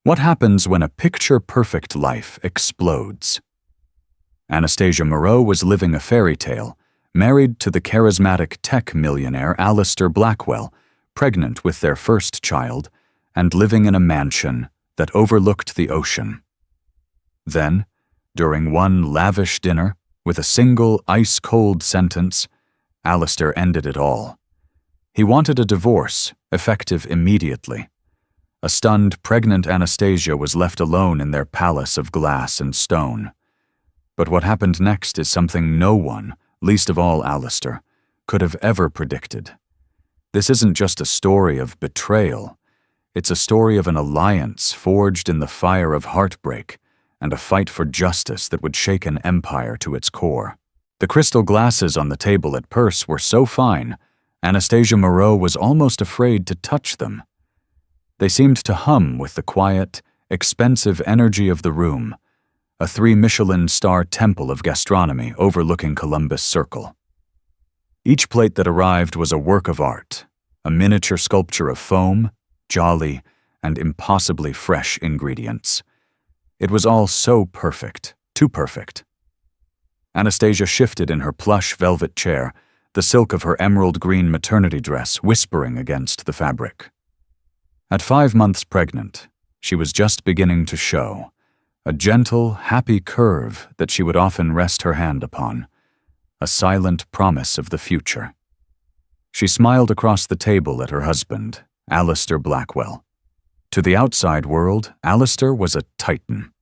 What happens when a picture-perfect life explodes? Anastasia Moreau was living a fairy tale, married to the charismatic tech millionaire Alistair Blackwell, pregnant with their first child, and living in a mansion that overlooked the ocean. Then, during one lavish dinner, with a single ice-cold sentence, Alistair ended it all. He wanted a divorce, effective immediately. A stunned, pregnant Anastasia was left alone in their palace of glass and stone. But what happened next is something no one, least of all Alistair, could have ever predicted. This isn't just a story of betrayal. It's a story of an alliance forged in the fire of heartbreak and a fight for justice that would shake an empire to its core. The crystal glasses on the table at Perse were so fine, Anastasia Moreau was almost afraid to touch them. They seemed to hum with the quiet, expensive energy of the room, a 3-Michelin-star temple of gastronomy overlooking Columbus Circle. Each plate that arrived was a work of art, a miniature sculpture of foam, jolly, and impossibly fresh ingredients. It was all so perfect, too perfect. Anastasia shifted in her plush velvet chair, the silk of her emerald green maternity dress whispering against the fabric. At 5 months pregnant, she was just beginning to show, a gentle, happy curve that she would often rest her hand upon, a silent promise of the future. She smiled across the table at her husband, Alistair Blackwell. To the outside world, Alistair was a titan.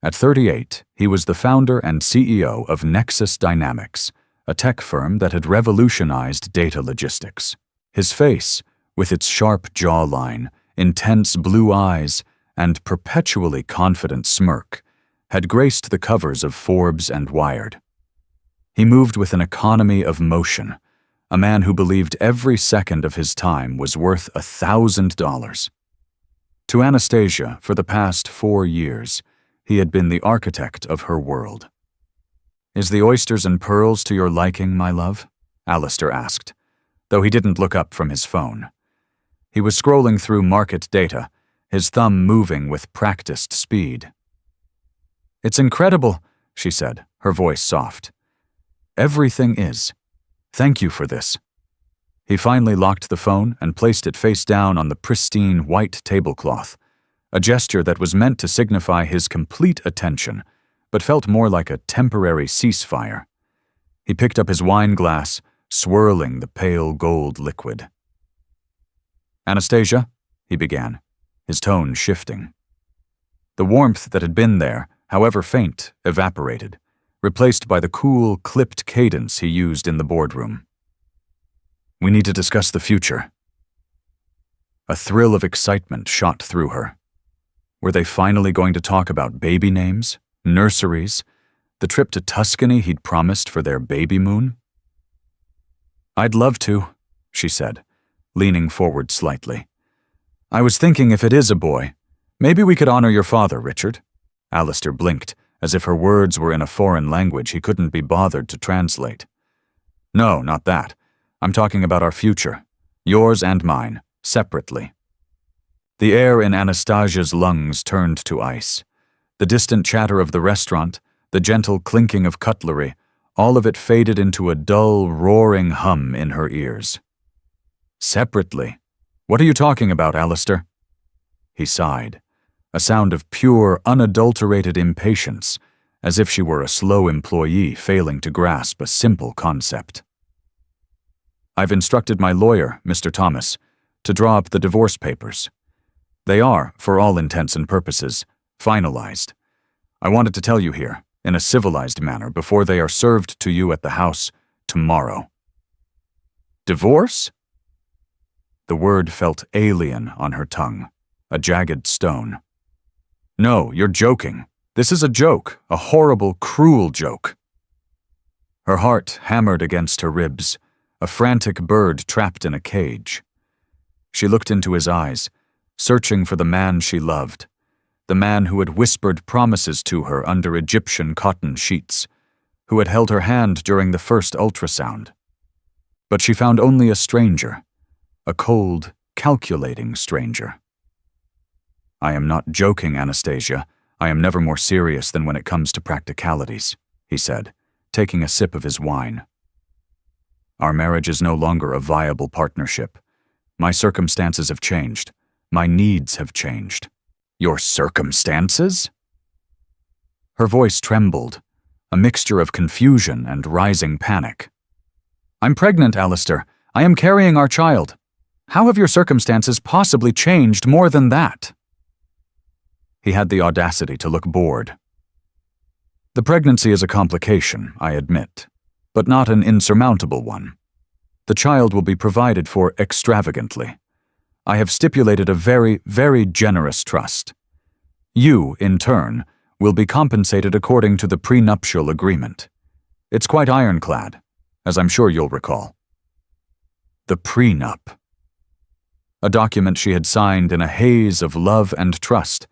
At 38, he was the founder and CEO of Nexus Dynamics, a tech firm that had revolutionized data logistics. His face, with its sharp jawline, intense blue eyes, and perpetually confident smirk, had graced the covers of Forbes and Wired. He moved with an economy of motion, a man who believed every second of his time was worth $1,000. To Anastasia, for the past 4 years, he had been the architect of her world. "Is the oysters and pearls to your liking, my love?" Alistair asked, though he didn't look up from his phone. He was scrolling through market data, his thumb moving with practiced speed. "It's incredible," she said, her voice soft. "Everything is. Thank you for this." He finally locked the phone and placed it face down on the pristine white tablecloth, a gesture that was meant to signify his complete attention, but felt more like a temporary ceasefire. He picked up his wine glass, swirling the pale gold liquid. "Anastasia," he began, his tone shifting. The warmth that had been there, however faint, evaporated, replaced by the cool, clipped cadence he used in the boardroom. "We need to discuss the future." A thrill of excitement shot through her. Were they finally going to talk about baby names, nurseries, the trip to Tuscany he'd promised for their baby moon? "I'd love to," she said, leaning forward slightly. "I was thinking if it is a boy, maybe we could honor your father, Richard." Alistair blinked, as if her words were in a foreign language he couldn't be bothered to translate. "No, not that. I'm talking about our future, yours and mine, separately." The air in Anastasia's lungs turned to ice. The distant chatter of the restaurant, the gentle clinking of cutlery, all of it faded into a dull, roaring hum in her ears. "Separately? What are you talking about, Alistair?" He sighed, a sound of pure, unadulterated impatience, as if she were a slow employee failing to grasp a simple concept. "I've instructed my lawyer, Mr. Thomas, to draw up the divorce papers. They are, for all intents and purposes, finalized. I wanted to tell you here, in a civilized manner, before they are served to you at the house tomorrow." "Divorce?" The word felt alien on her tongue, a jagged stone. "No, you're joking. This is a joke, a horrible, cruel joke." Her heart hammered against her ribs, a frantic bird trapped in a cage. She looked into his eyes, searching for the man she loved, the man who had whispered promises to her under Egyptian cotton sheets, who had held her hand during the first ultrasound. But she found only a stranger, a cold, calculating stranger. I am not joking, Anastasia. I am never more serious than when it comes to practicalities, he said, taking a sip of his wine. Our marriage is no longer a viable partnership. My circumstances have changed. My needs have changed. Your circumstances? Her voice trembled, a mixture of confusion and rising panic. I'm pregnant, Alistair. I am carrying our child. How have your circumstances possibly changed more than that? He had the audacity to look bored. The pregnancy is a complication, I admit, but not an insurmountable one. The child will be provided for extravagantly. I have stipulated a very, very generous trust. You, in turn, will be compensated according to the prenuptial agreement. It's quite ironclad, as I'm sure you'll recall. The prenup. A document she had signed in a haze of love and trust,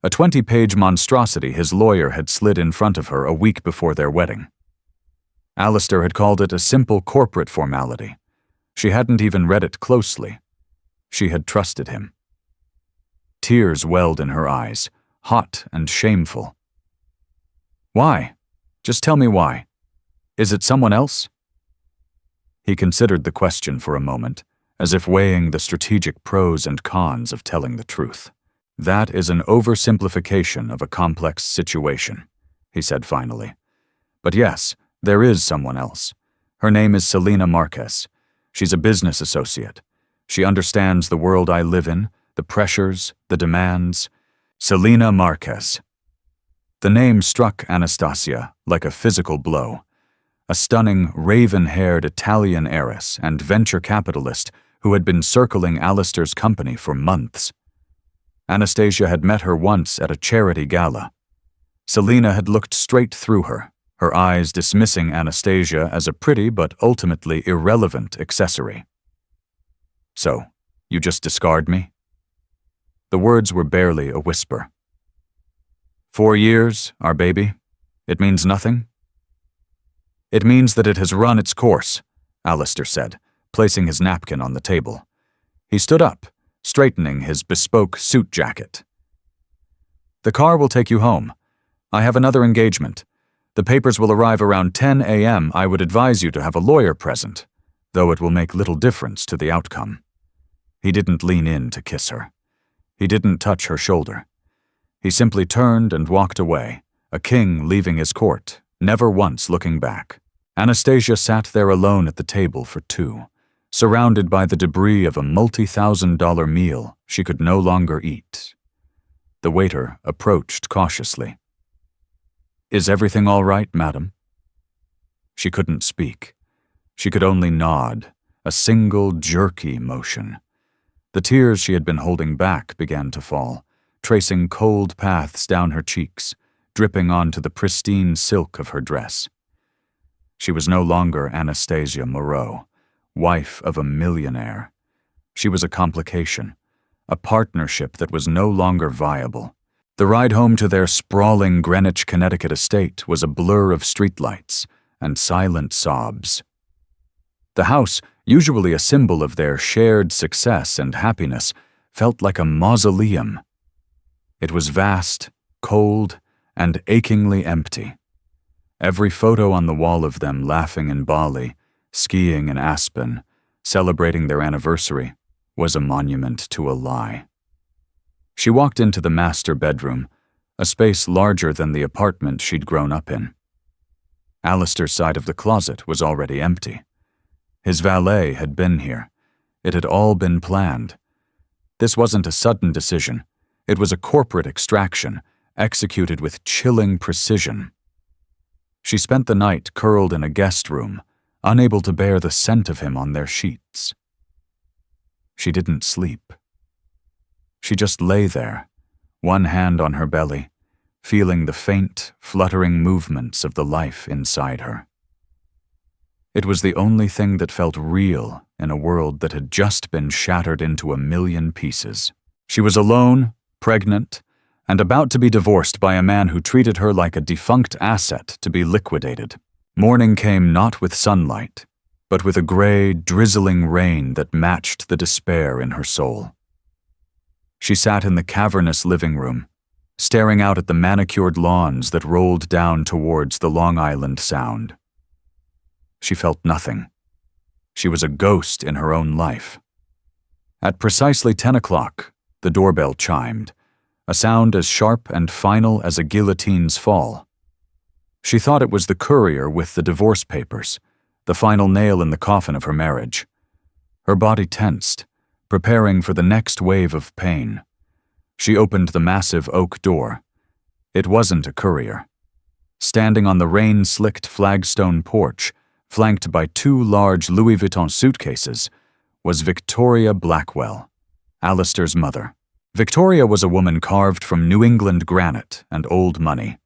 a 20-page monstrosity his lawyer had slid in front of her a week before their wedding. Alistair had called it a simple corporate formality. She hadn't even read it closely. She had trusted him. Tears welled in her eyes, hot and shameful. Why? Just tell me why. Is it someone else? He considered the question for a moment, as if weighing the strategic pros and cons of telling the truth. That is an oversimplification of a complex situation, he said finally. But yes, there is someone else. Her name is Selina Marquez. She's a business associate. She understands the world I live in, the pressures, the demands. Selina Marquez. The name struck Anastasia like a physical blow. A stunning, raven-haired Italian heiress and venture capitalist who had been circling Alistair's company for months. Anastasia had met her once at a charity gala. Selina had looked straight through her, her eyes dismissing Anastasia as a pretty but ultimately irrelevant accessory. So, you just discard me? The words were barely a whisper. 4 years, our baby? It means nothing? It means that it has run its course, Alistair said, placing his napkin on the table. He stood up, straightening his bespoke suit jacket. The car will take you home. I have another engagement. The papers will arrive around 10 a.m. I would advise you to have a lawyer present, though it will make little difference to the outcome. He didn't lean in to kiss her. He didn't touch her shoulder. He simply turned and walked away, a king leaving his court, never once looking back. Anastasia sat there alone at the table for two, surrounded by the debris of a multi-thousand-dollar meal she could no longer eat. The waiter approached cautiously. Is everything all right, madam? She couldn't speak. She could only nod, a single jerky motion. The tears she had been holding back began to fall, tracing cold paths down her cheeks, dripping onto the pristine silk of her dress. She was no longer Anastasia Moreau, wife of a millionaire. She was a complication, a partnership that was no longer viable. The ride home to their sprawling Greenwich, Connecticut estate was a blur of streetlights and silent sobs. The house, usually a symbol of their shared success and happiness, felt like a mausoleum. It was vast, cold, and achingly empty. Every photo on the wall of them laughing in Bali, skiing in Aspen, celebrating their anniversary, was a monument to a lie. She walked into the master bedroom, a space larger than the apartment she'd grown up in. Alistair's side of the closet was already empty. His valet had been here. It had all been planned. This wasn't a sudden decision. It was a corporate extraction, executed with chilling precision. She spent the night curled in a guest room, unable to bear the scent of him on their sheets. She didn't sleep. She just lay there, one hand on her belly, feeling the faint, fluttering movements of the life inside her. It was the only thing that felt real in a world that had just been shattered into a million pieces. She was alone, pregnant, and about to be divorced by a man who treated her like a defunct asset to be liquidated. Morning came not with sunlight, but with a gray, drizzling rain that matched the despair in her soul. She sat in the cavernous living room, staring out at the manicured lawns that rolled down towards the Long Island Sound. She felt nothing. She was a ghost in her own life. At precisely 10 o'clock, the doorbell chimed, a sound as sharp and final as a guillotine's fall. She thought it was the courier with the divorce papers, the final nail in the coffin of her marriage. Her body tensed, preparing for the next wave of pain. She opened the massive oak door. It wasn't a courier. Standing on the rain-slicked flagstone porch, flanked by 2 large Louis Vuitton suitcases, was Victoria Blackwell, Alistair's mother. Victoria was a woman carved from New England granite and old money.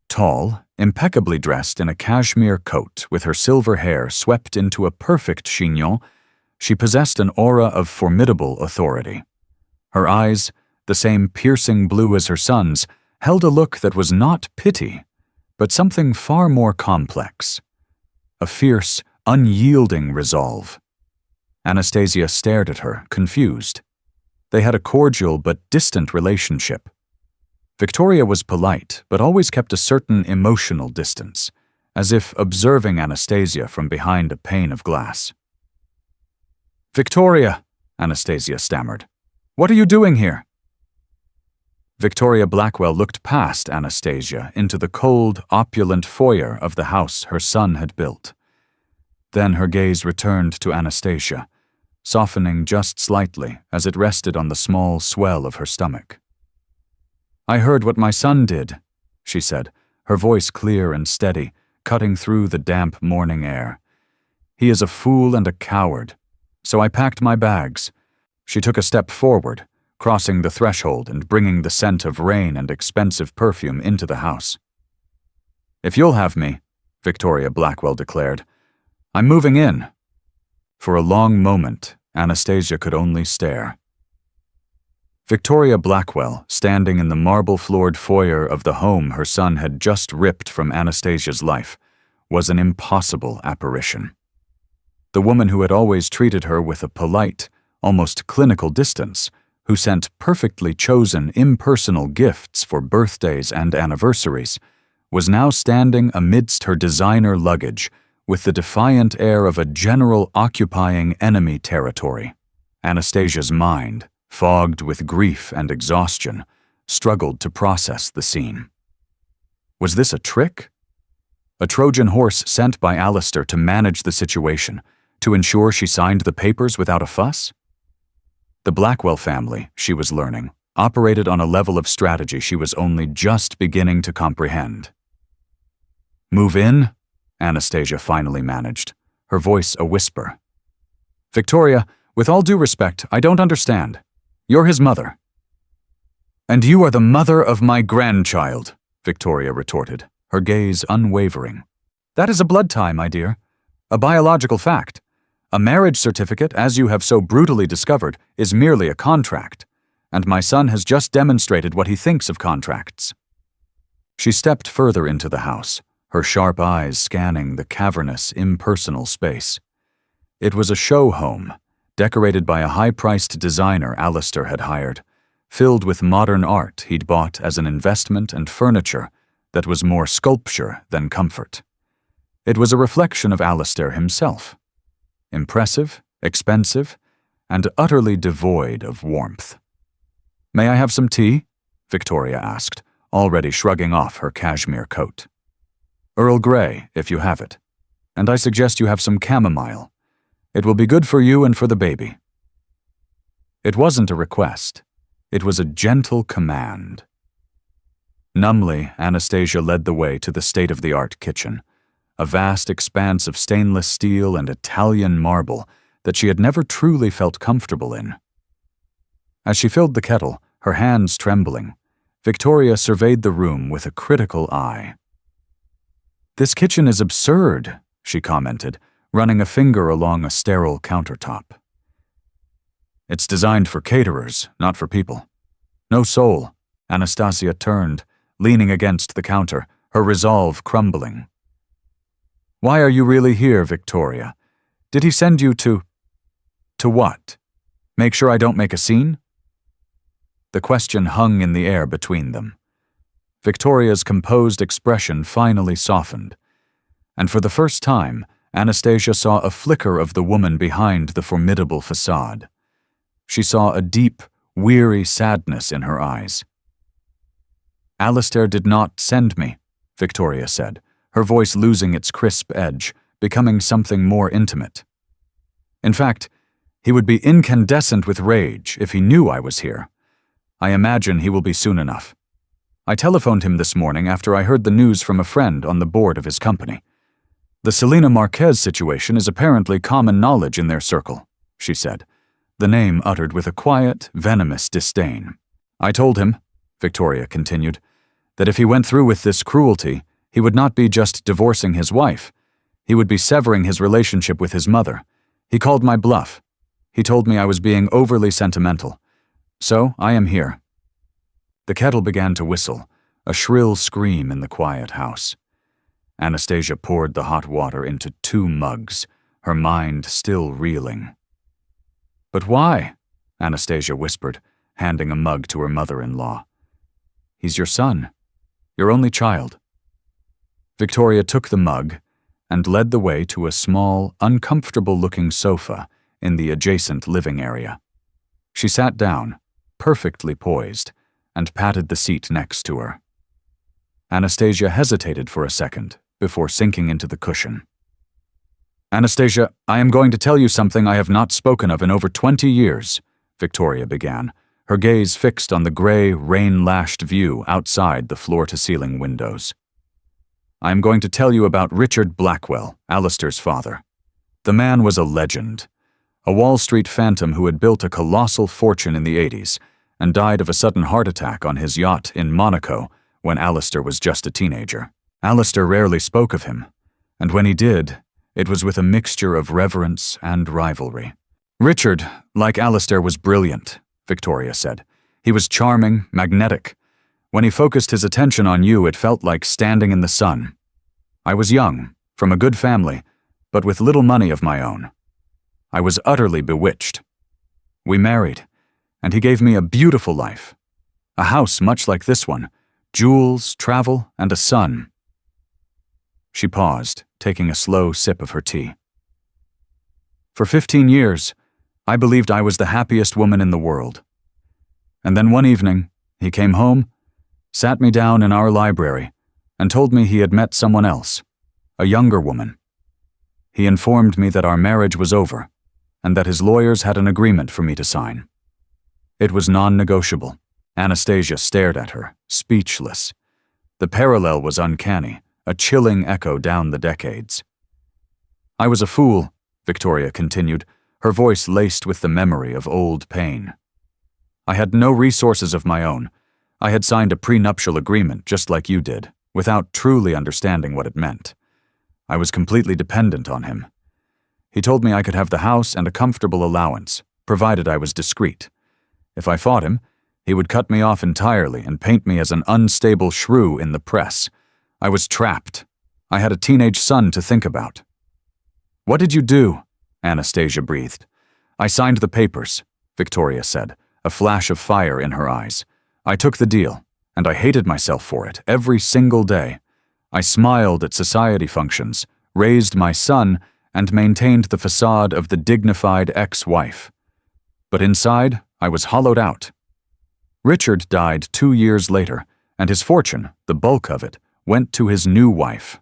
Tall, impeccably dressed in a cashmere coat with her silver hair swept into a perfect chignon, she possessed an aura of formidable authority. Her eyes, the same piercing blue as her son's, held a look that was not pity, but something far more complex. A fierce, unyielding resolve. Anastasia stared at her, confused. They had a cordial but distant relationship. Victoria was polite, but always kept a certain emotional distance, as if observing Anastasia from behind a pane of glass. "Victoria," Anastasia stammered, "what are you doing here?" Victoria Blackwell looked past Anastasia into the cold, opulent foyer of the house her son had built. Then her gaze returned to Anastasia, softening just slightly as it rested on the small swell of her stomach. "I heard what my son did," she said, her voice clear and steady, cutting through the damp morning air. "He is a fool and a coward. So I packed my bags." She took a step forward, crossing the threshold and bringing the scent of rain and expensive perfume into the house. "If you'll have me," Victoria Blackwell declared, "I'm moving in." For a long moment, Anastasia could only stare. Victoria Blackwell, standing in the marble-floored foyer of the home her son had just ripped from Anastasia's life, was an impossible apparition. The woman who had always treated her with a polite, almost clinical distance, who sent perfectly chosen impersonal gifts for birthdays and anniversaries, was now standing amidst her designer luggage with the defiant air of a general occupying enemy territory. Anastasia's mind, fogged with grief and exhaustion, struggled to process the scene. Was this a trick? A Trojan horse sent by Alistair to manage the situation, to ensure she signed the papers without a fuss? The Blackwell family, she was learning, operated on a level of strategy she was only just beginning to comprehend. "Move in?" Anastasia finally managed, her voice a whisper. "Victoria, with all due respect, I don't understand. You're his mother." "And you are the mother of my grandchild," Victoria retorted, her gaze unwavering. "That is a blood tie, my dear. A biological fact. A marriage certificate, as you have so brutally discovered, is merely a contract, and my son has just demonstrated what he thinks of contracts." She stepped further into the house, her sharp eyes scanning the cavernous, impersonal space. It was a show home, decorated by a high-priced designer Alistair had hired, filled with modern art he'd bought as an investment and furniture that was more sculpture than comfort. It was a reflection of Alistair himself. Impressive, expensive, and utterly devoid of warmth. "May I have some tea?" Victoria asked, already shrugging off her cashmere coat. "Earl Grey, if you have it. And I suggest you have some chamomile. It will be good for you and for the baby." It wasn't a request. It was a gentle command. Numbly, Anastasia led the way to the state-of-the-art kitchen, a vast expanse of stainless steel and Italian marble that she had never truly felt comfortable in. As she filled the kettle, her hands trembling, Victoria surveyed the room with a critical eye. "This kitchen is absurd," she commented, running a finger along a sterile countertop. "It's designed for caterers, not for people. No soul." Anastasia turned, leaning against the counter, her resolve crumbling. "Why are you really here, Victoria? Did he send you to what? Make sure I don't make a scene?" The question hung in the air between them. Victoria's composed expression finally softened, and for the first time, Anastasia saw a flicker of the woman behind the formidable facade. She saw a deep, weary sadness in her eyes. "Alistair did not send me," Victoria said, her voice losing its crisp edge, becoming something more intimate. "In fact, he would be incandescent with rage if he knew I was here. I imagine he will be soon enough. I telephoned him this morning after I heard the news from a friend on the board of his company. The Selena Marquez situation is apparently common knowledge in their circle," she said, the name uttered with a quiet, venomous disdain. "I told him," Victoria continued, "that if he went through with this cruelty, he would not be just divorcing his wife. He would be severing his relationship with his mother. He called my bluff. He told me I was being overly sentimental. So I am here." The kettle began to whistle, a shrill scream in the quiet house. Anastasia poured the hot water into 2 mugs, her mind still reeling. "But why?" Anastasia whispered, handing a mug to her mother-in-law. "He's your son, your only child." Victoria took the mug and led the way to a small, uncomfortable-looking sofa in the adjacent living area. She sat down, perfectly poised, and patted the seat next to her. Anastasia hesitated for a second before sinking into the cushion. "Anastasia, I am going to tell you something I have not spoken of in over 20 years, Victoria began, her gaze fixed on the gray, rain-lashed view outside the floor-to-ceiling windows. "I am going to tell you about Richard Blackwell, Alistair's father. The man was a legend, a Wall Street phantom who had built a colossal fortune in the 80s and died of a sudden heart attack on his yacht in Monaco when Alistair was just a teenager. Alistair rarely spoke of him, and when he did, it was with a mixture of reverence and rivalry. Richard, like Alistair, was brilliant," Victoria said. "He was charming, magnetic. When he focused his attention on you, it felt like standing in the sun. I was young, from a good family, but with little money of my own. I was utterly bewitched. We married, and he gave me a beautiful life. A house much like this one, jewels, travel, and a son." She paused, taking a slow sip of her tea. "For 15 years, I believed I was the happiest woman in the world. And then one evening, he came home, sat me down in our library, and told me he had met someone else, a younger woman. He informed me that our marriage was over, and that his lawyers had an agreement for me to sign. It was non-negotiable." Anastasia stared at her, speechless. The parallel was uncanny, a chilling echo down the decades. "I was a fool," Victoria continued, her voice laced with the memory of old pain. "I had no resources of my own. I had signed a prenuptial agreement just like you did, without truly understanding what it meant. I was completely dependent on him. He told me I could have the house and a comfortable allowance, provided I was discreet. If I fought him, he would cut me off entirely and paint me as an unstable shrew in the press. I was trapped. I had a teenage son to think about." "What did you do?" Anastasia breathed. "I signed the papers," Victoria said, a flash of fire in her eyes. "I took the deal, and I hated myself for it every single day. I smiled at society functions, raised my son, and maintained the facade of the dignified ex-wife. But inside, I was hollowed out. Richard died 2 years later, and his fortune, the bulk of it, went to his new wife.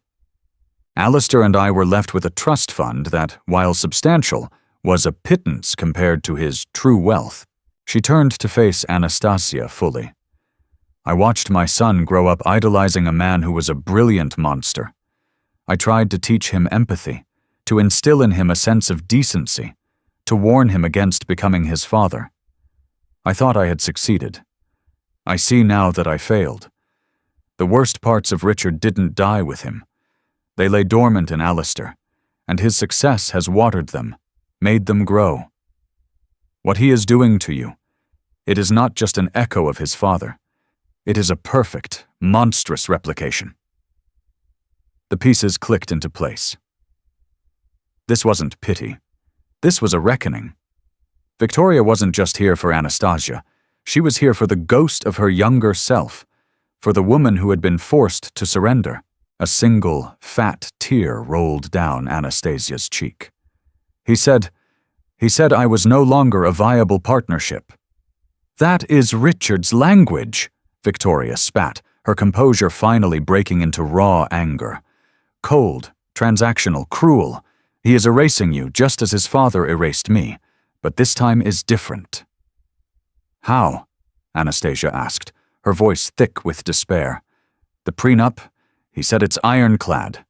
Alistair and I were left with a trust fund that, while substantial, was a pittance compared to his true wealth." She turned to face Anastasia fully. "I watched my son grow up idolizing a man who was a brilliant monster. I tried to teach him empathy, to instill in him a sense of decency, to warn him against becoming his father. I thought I had succeeded. I see now that I failed. The worst parts of Richard didn't die with him. They lay dormant in Alistair, and his success has watered them, made them grow. What he is doing to you, it is not just an echo of his father. It is a perfect, monstrous replication." The pieces clicked into place. This wasn't pity. This was a reckoning. Victoria wasn't just here for Anastasia. She was here for the ghost of her younger self, for the woman who had been forced to surrender. A single, fat tear rolled down Anastasia's cheek. He said I was no longer a viable partnership. That is Richard's language, Victoria spat, her composure finally breaking into raw anger. Cold, transactional, cruel. He is erasing you just as his father erased me, but this time is different. How? Anastasia asked, her voice thick with despair. The prenup? He said it's ironclad.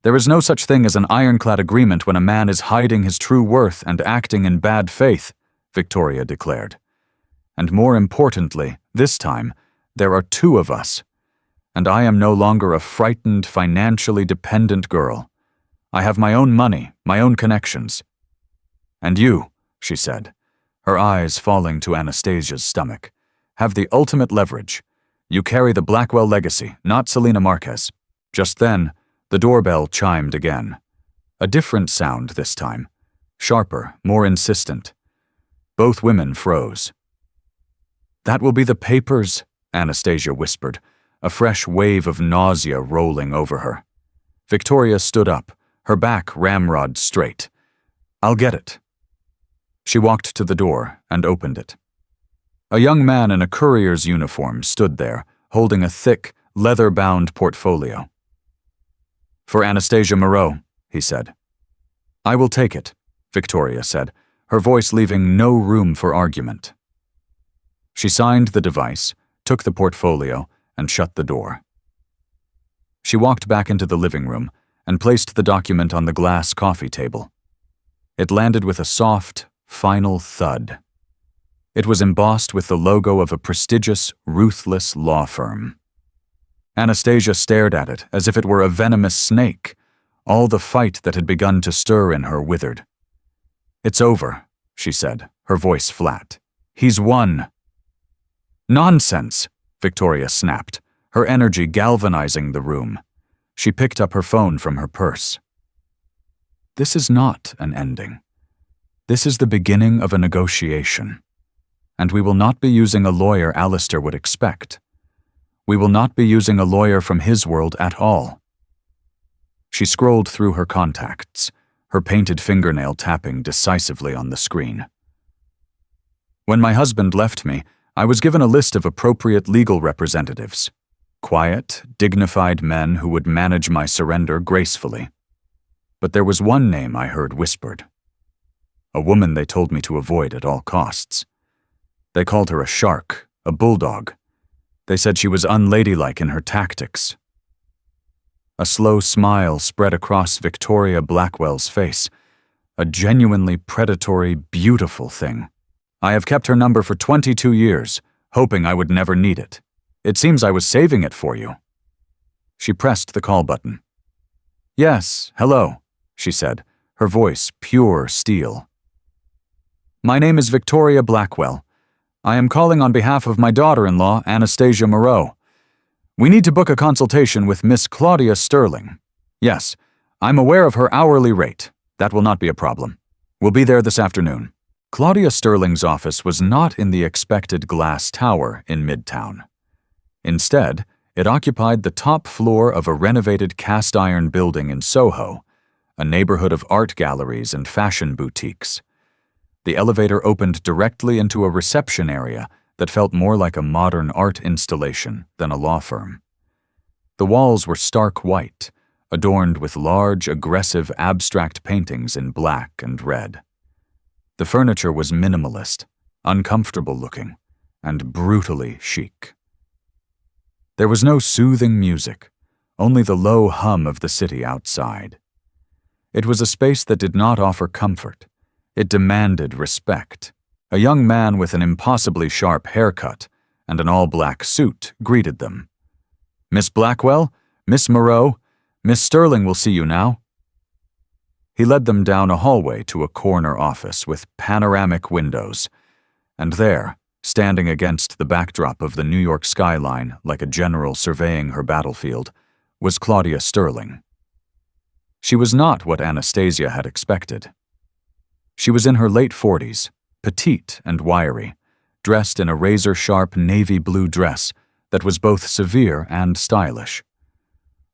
There is no such thing as an ironclad agreement when a man is hiding his true worth and acting in bad faith, Victoria declared. And more importantly, this time, there are two of us. And I am no longer a frightened, financially dependent girl. I have my own money, my own connections. And you, she said, her eyes falling to Anastasia's stomach, have the ultimate leverage. You carry the Blackwell legacy, not Selena Marquez. Just then, the doorbell chimed again. A different sound this time, sharper, more insistent. Both women froze. That will be the papers, Anastasia whispered, a fresh wave of nausea rolling over her. Victoria stood up, her back ramrod straight. I'll get it. She walked to the door and opened it. A young man in a courier's uniform stood there, holding a thick, leather-bound portfolio. For Anastasia Moreau, he said. I will take it, Victoria said, her voice leaving no room for argument. She signed the device, took the portfolio, and shut the door. She walked back into the living room and placed the document on the glass coffee table. It landed with a soft, final thud. It was embossed with the logo of a prestigious, ruthless law firm. Anastasia stared at it as if it were a venomous snake. All the fight that had begun to stir in her withered. It's over, she said, her voice flat. He's won. Nonsense, Victoria snapped, her energy galvanizing the room. She picked up her phone from her purse. This is not an ending. This is the beginning of a negotiation. And we will not be using a lawyer Alistair would expect. We will not be using a lawyer from his world at all. She scrolled through her contacts, her painted fingernail tapping decisively on the screen. When my husband left me, I was given a list of appropriate legal representatives. Quiet, dignified men who would manage my surrender gracefully. But there was one name I heard whispered. A woman they told me to avoid at all costs. They called her a shark, a bulldog. They said she was unladylike in her tactics. A slow smile spread across Victoria Blackwell's face. A genuinely predatory, beautiful thing. I have kept her number for 22 years, hoping I would never need it. It seems I was saving it for you. She pressed the call button. Yes, hello, she said, her voice pure steel. My name is Victoria Blackwell. I am calling on behalf of my daughter-in-law, Anastasia Moreau. We need to book a consultation with Miss Claudia Sterling. Yes, I'm aware of her hourly rate. That will not be a problem. We'll be there this afternoon. Claudia Sterling's office was not in the expected glass tower in Midtown. Instead, it occupied the top floor of a renovated cast-iron building in Soho, a neighborhood of art galleries and fashion boutiques. The elevator opened directly into a reception area that felt more like a modern art installation than a law firm. The walls were stark white, adorned with large, aggressive, abstract paintings in black and red. The furniture was minimalist, uncomfortable-looking, and brutally chic. There was no soothing music, only the low hum of the city outside. It was a space that did not offer comfort. It demanded respect. A young man with an impossibly sharp haircut and an all-black suit greeted them. Miss Blackwell, Miss Moreau, Miss Sterling will see you now. He led them down a hallway to a corner office with panoramic windows, and there, standing against the backdrop of the New York skyline like a general surveying her battlefield, was Claudia Sterling. She was not what Anastasia had expected. She was in her late 40s, petite and wiry, dressed in a razor-sharp navy blue dress that was both severe and stylish.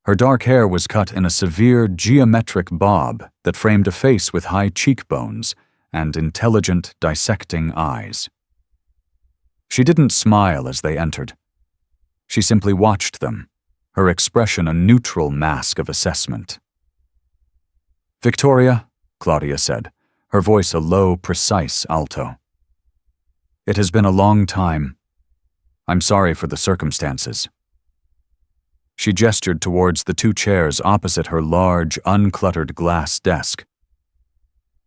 Her dark hair was cut in a severe geometric bob that framed a face with high cheekbones and intelligent, dissecting eyes. She didn't smile as they entered. She simply watched them, her expression a neutral mask of assessment. "Victoria," Claudia said, her voice a low, precise alto. "It has been a long time. I'm sorry for the circumstances." She gestured towards the two chairs opposite her large, uncluttered glass desk.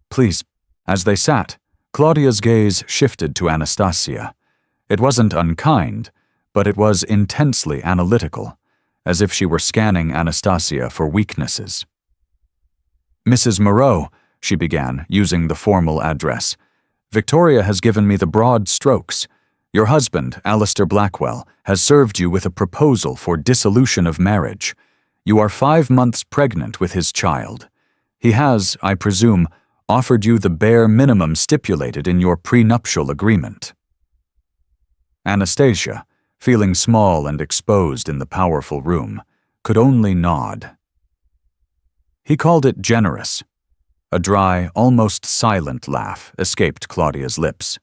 "Please." As they sat, Claudia's gaze shifted to Anastasia. It wasn't unkind, but it was intensely analytical, as if she were scanning Anastasia for weaknesses. "Mrs. Moreau," she began, using the formal address, "Victoria has given me the broad strokes. Your husband, Alistair Blackwell, has served you with a proposal for dissolution of marriage. You are 5 months pregnant with his child. He has, I presume, offered you the bare minimum stipulated in your prenuptial agreement." Anastasia, feeling small and exposed in the powerful room, could only nod. "He called it generous." A dry, almost silent laugh escaped Claudia's lips.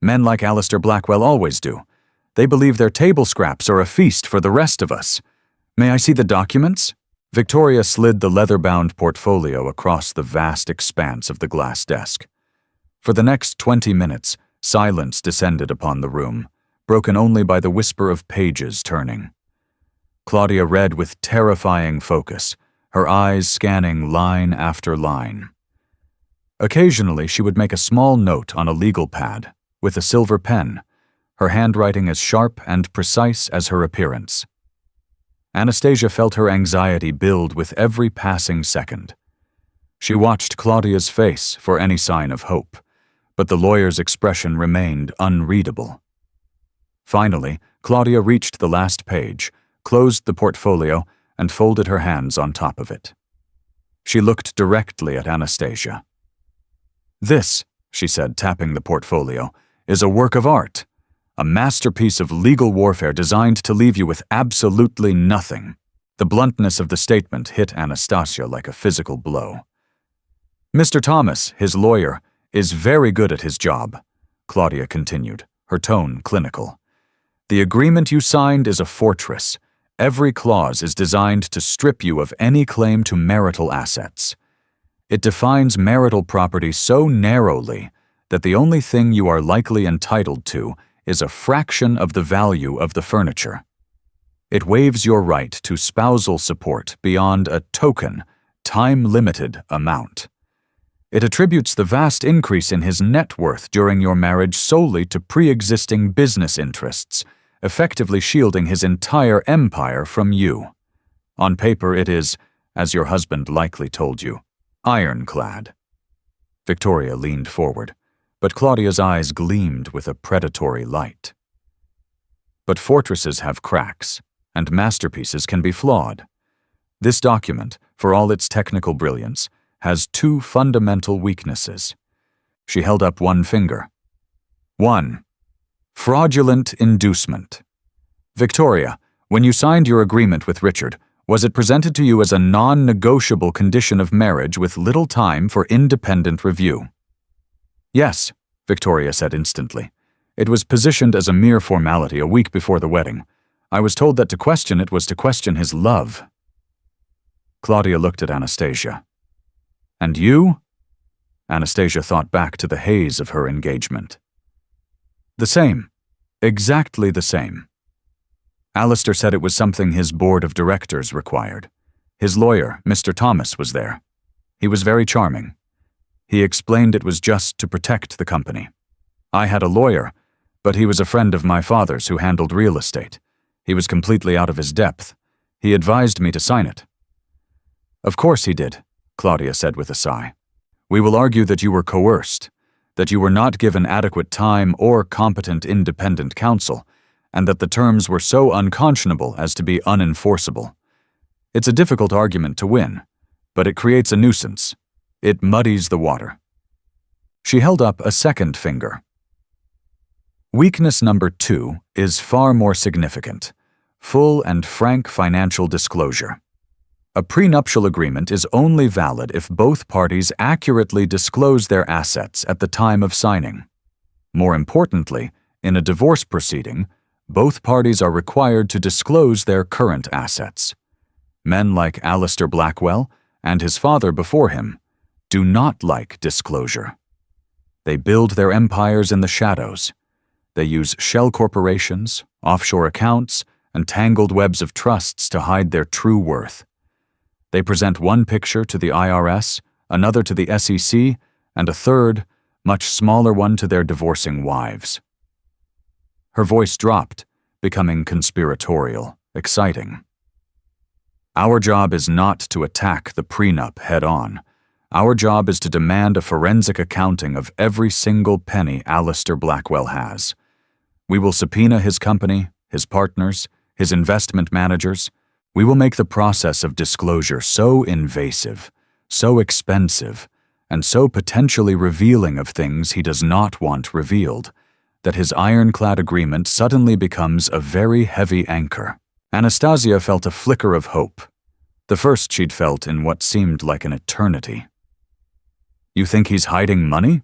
"Men like Alistair Blackwell always do. They believe their table scraps are a feast for the rest of us. May I see the documents?" Victoria slid the leather-bound portfolio across the vast expanse of the glass desk. For the next 20 minutes, silence descended upon the room, broken only by the whisper of pages turning. Claudia read with terrifying focus, her eyes scanning line after line. Occasionally, she would make a small note on a legal pad, with a silver pen, her handwriting as sharp and precise as her appearance. Anastasia felt her anxiety build with every passing second. She watched Claudia's face for any sign of hope, but the lawyer's expression remained unreadable. Finally, Claudia reached the last page, closed the portfolio, and folded her hands on top of it. She looked directly at Anastasia. "This," she said, tapping the portfolio, "is a work of art. A masterpiece of legal warfare designed to leave you with absolutely nothing." The bluntness of the statement hit Anastasia like a physical blow. "Mr. Thomas, his lawyer, is very good at his job," Claudia continued, her tone clinical. "The agreement you signed is a fortress. Every clause is designed to strip you of any claim to marital assets. It defines marital property so narrowly that the only thing you are likely entitled to is a fraction of the value of the furniture. It waives your right to spousal support beyond a token, time-limited amount. It attributes the vast increase in his net worth during your marriage solely to pre-existing business interests, effectively shielding his entire empire from you. On paper it is, as your husband likely told you, ironclad." Victoria leaned forward, but Claudia's eyes gleamed with a predatory light. "But fortresses have cracks, and masterpieces can be flawed. This document, for all its technical brilliance, has 2 fundamental weaknesses." She held up one finger. 1. Fraudulent inducement. "Victoria, when you signed your agreement with Richard, was it presented to you as a non-negotiable condition of marriage with little time for independent review?" "Yes," Victoria said instantly. "It was positioned as a mere formality a week before the wedding. I was told that to question it was to question his love." Claudia looked at Anastasia. "And you?" Anastasia thought back to the haze of her engagement. "The same. Exactly the same. Alistair said it was something his board of directors required. His lawyer, Mr. Thomas, was there. He was very charming. He explained it was just to protect the company. I had a lawyer, but he was a friend of my father's who handled real estate. He was completely out of his depth. He advised me to sign it." "Of course he did," Claudia said with a sigh. "We will argue that you were coerced, that you were not given adequate time or competent independent counsel, and that the terms were so unconscionable as to be unenforceable. It's a difficult argument to win, but it creates a nuisance. It muddies the water." She held up a second finger. Weakness number 2 is far more significant: full and frank financial disclosure. A prenuptial agreement is only valid if both parties accurately disclose their assets at the time of signing. More importantly, in a divorce proceeding, both parties are required to disclose their current assets. Men like Alistair Blackwell, and his father before him, do not like disclosure. They build their empires in the shadows. They use shell corporations, offshore accounts, and tangled webs of trusts to hide their true worth. They present one picture to the IRS, another to the SEC, and a third, much smaller one to their divorcing wives. Her voice dropped, becoming conspiratorial, exciting. Our job is not to attack the prenup head-on. Our job is to demand a forensic accounting of every single penny Alistair Blackwell has. We will subpoena his company, his partners, his investment managers. We will make the process of disclosure so invasive, so expensive, and so potentially revealing of things he does not want revealed, that his ironclad agreement suddenly becomes a very heavy anchor. Anastasia felt a flicker of hope, the first she'd felt in what seemed like an eternity. You think he's hiding money?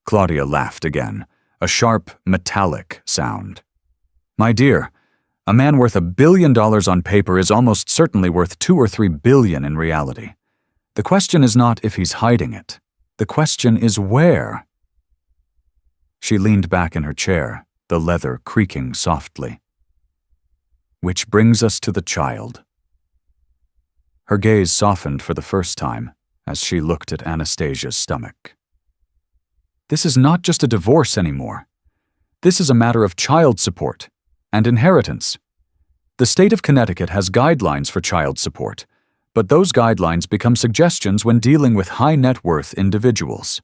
Claudia laughed again, a sharp, metallic sound. My dear, a man worth $1 billion on paper is almost certainly worth 2 or 3 billion in reality. The question is not if he's hiding it. The question is where. She leaned back in her chair, the leather creaking softly. Which brings us to the child. Her gaze softened for the first time as she looked at Anastasia's stomach. This is not just a divorce anymore. This is a matter of child support and inheritance. The state of Connecticut has guidelines for child support, but those guidelines become suggestions when dealing with high net worth individuals.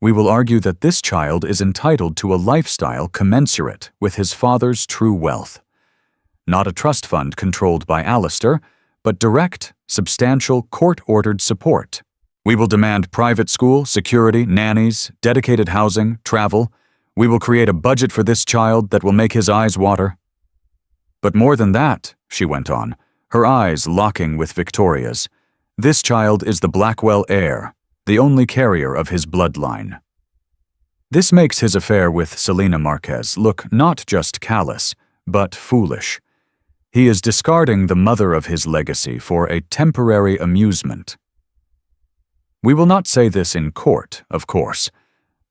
We will argue that this child is entitled to a lifestyle commensurate with his father's true wealth. Not a trust fund controlled by Alistair, but direct, substantial, court-ordered support. We will demand private school, security, nannies, dedicated housing, travel. We will create a budget for this child that will make his eyes water. But more than that, she went on, her eyes locking with Victoria's, this child is the Blackwell heir, the only carrier of his bloodline. This makes his affair with Selena Marquez look not just callous, but foolish. He is discarding the mother of his legacy for a temporary amusement. We will not say this in court, of course,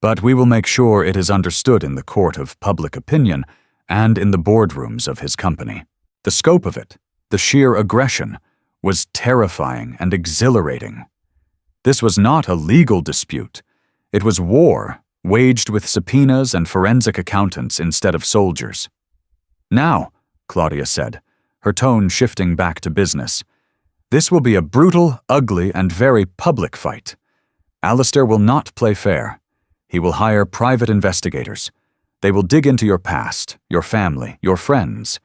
but we will make sure it is understood in the court of public opinion and in the boardrooms of his company. The scope of it, the sheer aggression, was terrifying and exhilarating. This was not a legal dispute. It was war, waged with subpoenas and forensic accountants instead of soldiers. Now, Claudia said, her tone shifting back to business, this will be a brutal, ugly, and very public fight. Alistair will not play fair. He will hire private investigators. They will dig into your past, your family, your friends.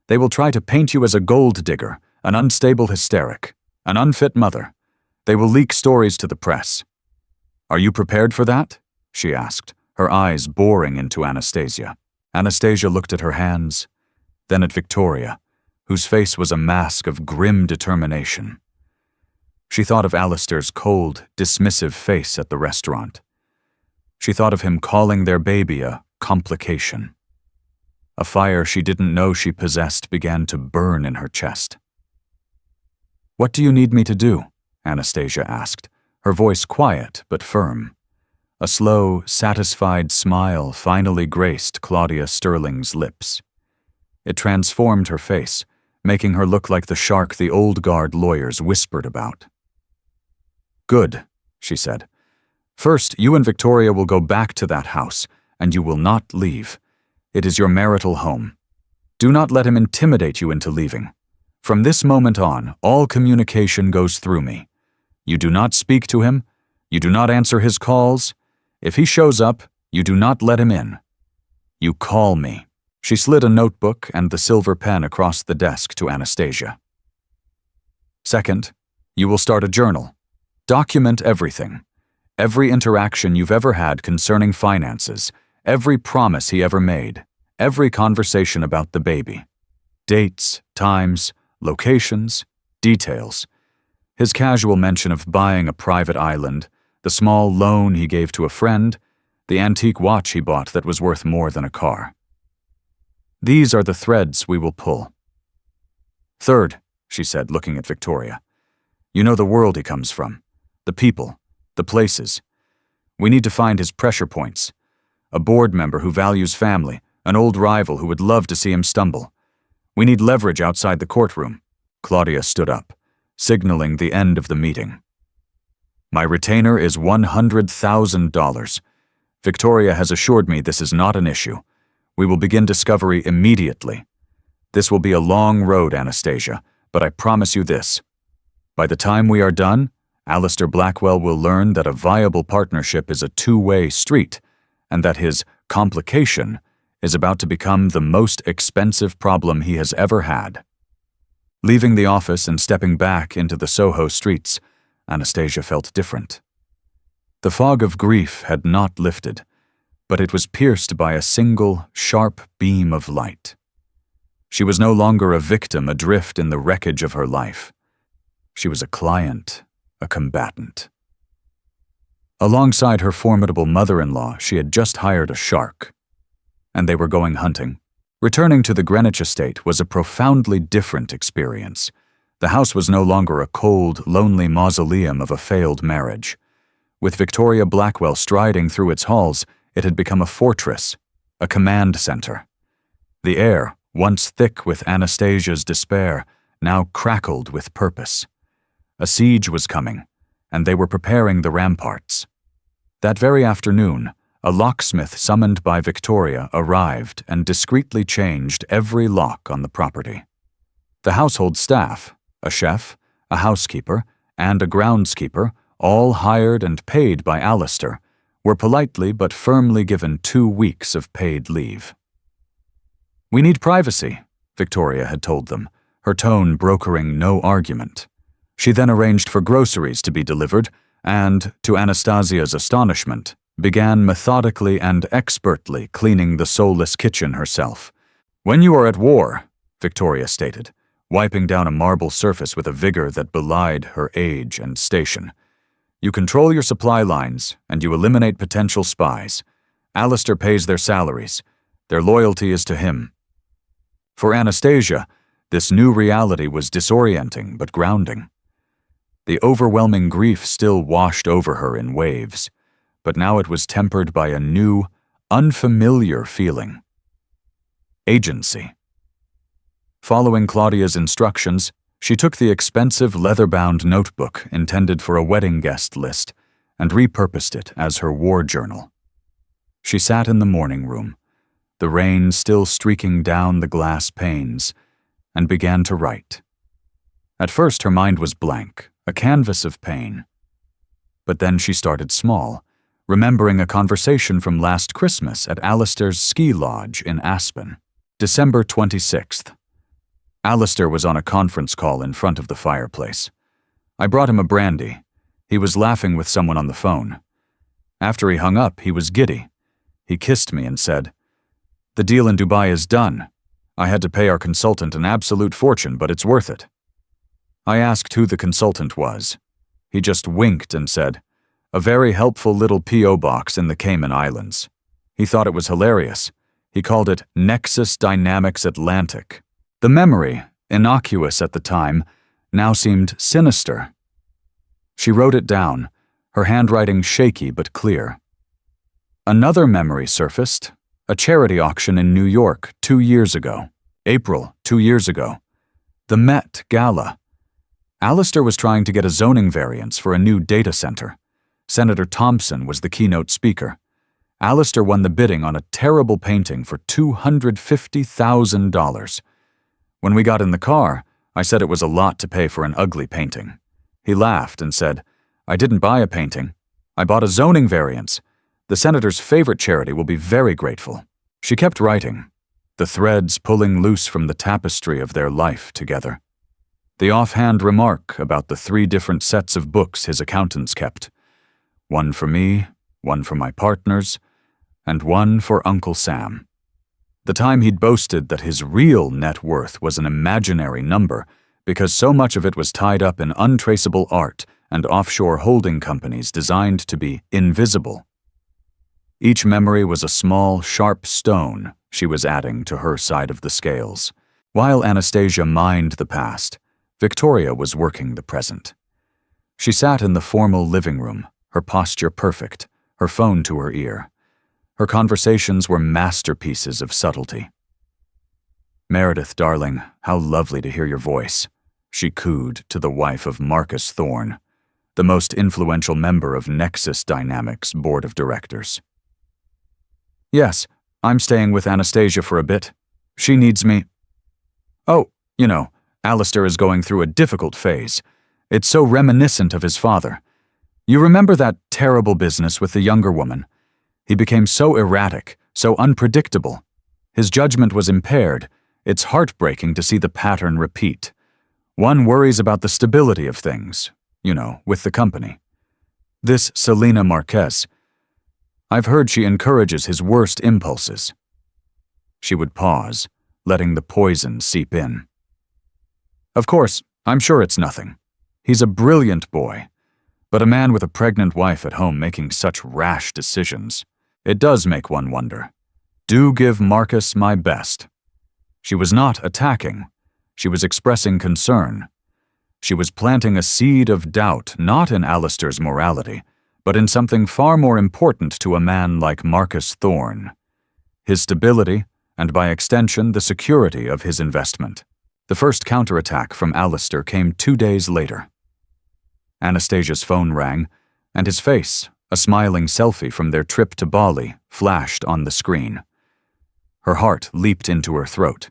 They will try to paint you as a gold digger, an unstable hysteric, an unfit mother. They will leak stories to the press. Are you prepared for that? She asked, her eyes boring into Anastasia. Anastasia looked at her hands, then at Victoria, whose face was a mask of grim determination. She thought of Alistair's cold, dismissive face at the restaurant. She thought of him calling their baby a complication. A fire she didn't know she possessed began to burn in her chest. What do you need me to do? Anastasia asked, her voice quiet but firm. A slow, satisfied smile finally graced Claudia Sterling's lips. It transformed her face, making her look like the shark the old guard lawyers whispered about. Good, she said. First, you and Victoria will go back to that house, and you will not leave. It is your marital home. Do not let him intimidate you into leaving. From this moment on, all communication goes through me. You do not speak to him. You do not answer his calls. If he shows up, you do not let him in. You call me. She slid a notebook and the silver pen across the desk to Anastasia. Second, you will start a journal. Document everything. Every interaction you've ever had concerning finances, every promise he ever made, every conversation about the baby. Dates, times, locations, details. His casual mention of buying a private island, the small loan he gave to a friend, the antique watch he bought that was worth more than a car. These are the threads we will pull. Third, she said, looking at Victoria. You know the world he comes from, the people, the places. We need to find his pressure points. A board member who values family, an old rival who would love to see him stumble. We need leverage outside the courtroom. Claudia stood up, signaling the end of the meeting. My retainer is $100,000. Victoria has assured me this is not an issue. We will begin discovery immediately. This will be a long road, Anastasia, but I promise you this. By the time we are done, Alistair Blackwell will learn that a viable partnership is a two-way street, and that his complication is about to become the most expensive problem he has ever had. Leaving the office and stepping back into the Soho streets, Anastasia felt different. The fog of grief had not lifted, but it was pierced by a single, sharp beam of light. She was no longer a victim adrift in the wreckage of her life. She was a client, a combatant. Alongside her formidable mother-in-law, she had just hired a shark, and they were going hunting. Returning to the Greenwich estate was a profoundly different experience. The house was no longer a cold, lonely mausoleum of a failed marriage. With Victoria Blackwell striding through its halls, it had become a fortress, a command center. The air, once thick with Anastasia's despair, now crackled with purpose. A siege was coming, and they were preparing the ramparts. That very afternoon, a locksmith summoned by Victoria arrived and discreetly changed every lock on the property. The household staff, a chef, a housekeeper, and a groundskeeper, all hired and paid by Alistair, were politely but firmly given 2 weeks of paid leave. We need privacy, Victoria had told them, her tone brokering no argument. She then arranged for groceries to be delivered and, to Anastasia's astonishment, began methodically and expertly cleaning the soulless kitchen herself. When you are at war, Victoria stated, wiping down a marble surface with a vigor that belied her age and station. You control your supply lines, and you eliminate potential spies. Alistair pays their salaries. Their loyalty is to him. For Anastasia, this new reality was disorienting but grounding. The overwhelming grief still washed over her in waves, but now it was tempered by a new, unfamiliar feeling. Agency. Following Claudia's instructions, she took the expensive leather-bound notebook intended for a wedding guest list and repurposed it as her war journal. She sat in the morning room, the rain still streaking down the glass panes, and began to write. At first her mind was blank, a canvas of pain. But then she started small, remembering a conversation from last Christmas at Alistair's ski lodge in Aspen. December 26th. Alistair was on a conference call in front of the fireplace. I brought him a brandy. He was laughing with someone on the phone. After he hung up, he was giddy. He kissed me and said, "The deal in Dubai is done. I had to pay our consultant an absolute fortune, but it's worth it." I asked who the consultant was. He just winked and said, "A very helpful little P.O. box in the Cayman Islands." He thought it was hilarious. He called it Nexus Dynamics Atlantic. The memory, innocuous at the time, now seemed sinister. She wrote it down, her handwriting shaky but clear. Another memory surfaced, a charity auction in New York 2 years ago. April, 2 years ago. The Met Gala. Alistair was trying to get a zoning variance for a new data center. Senator Thompson was the keynote speaker. Alistair won the bidding on a terrible painting for $250,000. When we got in the car, I said it was a lot to pay for an ugly painting. He laughed and said, "I didn't buy a painting. I bought a zoning variance. The senator's favorite charity will be very grateful." She kept writing, the threads pulling loose from the tapestry of their life together. The offhand remark about the 3 different sets of books his accountants kept. One for me, one for my partners, and one for Uncle Sam. The time he'd boasted that his real net worth was an imaginary number because so much of it was tied up in untraceable art and offshore holding companies designed to be invisible. Each memory was a small, sharp stone she was adding to her side of the scales. While Anastasia mined the past, Victoria was working the present. She sat in the formal living room, her posture perfect, her phone to her ear. Her conversations were masterpieces of subtlety. "Meredith, darling, how lovely to hear your voice," she cooed to the wife of Marcus Thorne, the most influential member of Nexus Dynamics' board of directors. "Yes, I'm staying with Anastasia for a bit. She needs me." "Oh, Alistair is going through a difficult phase. It's so reminiscent of his father. You remember that terrible business with the younger woman? He became so erratic, so unpredictable. His judgment was impaired. It's heartbreaking to see the pattern repeat. One worries about the stability of things, with the company. This Selena Marquez, I've heard she encourages his worst impulses." She would pause, letting the poison seep in. "Of course, I'm sure it's nothing. He's a brilliant boy, but a man with a pregnant wife at home making such rash decisions, it does make one wonder. Do give Marcus my best." She was not attacking. She was expressing concern. She was planting a seed of doubt not in Alistair's morality, but in something far more important to a man like Marcus Thorne: his stability, and by extension the security of his investment. The first counterattack from Alistair came 2 days later. Anastasia's phone rang, and his face, a smiling selfie from their trip to Bali, flashed on the screen. Her heart leaped into her throat.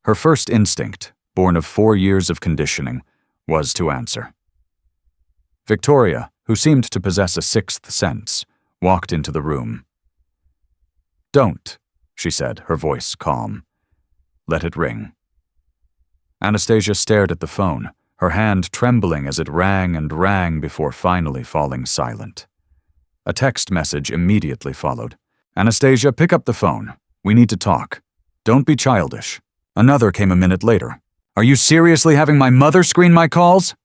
Her first instinct, born of 4 years of conditioning, was to answer. Victoria, who seemed to possess a sixth sense, walked into the room. "Don't," she said, her voice calm. "Let it ring." Anastasia stared at the phone, her hand trembling as it rang and rang before finally falling silent. A text message immediately followed. "Anastasia, pick up the phone. We need to talk. Don't be childish." Another came a minute later. "Are you seriously having my mother screen my calls?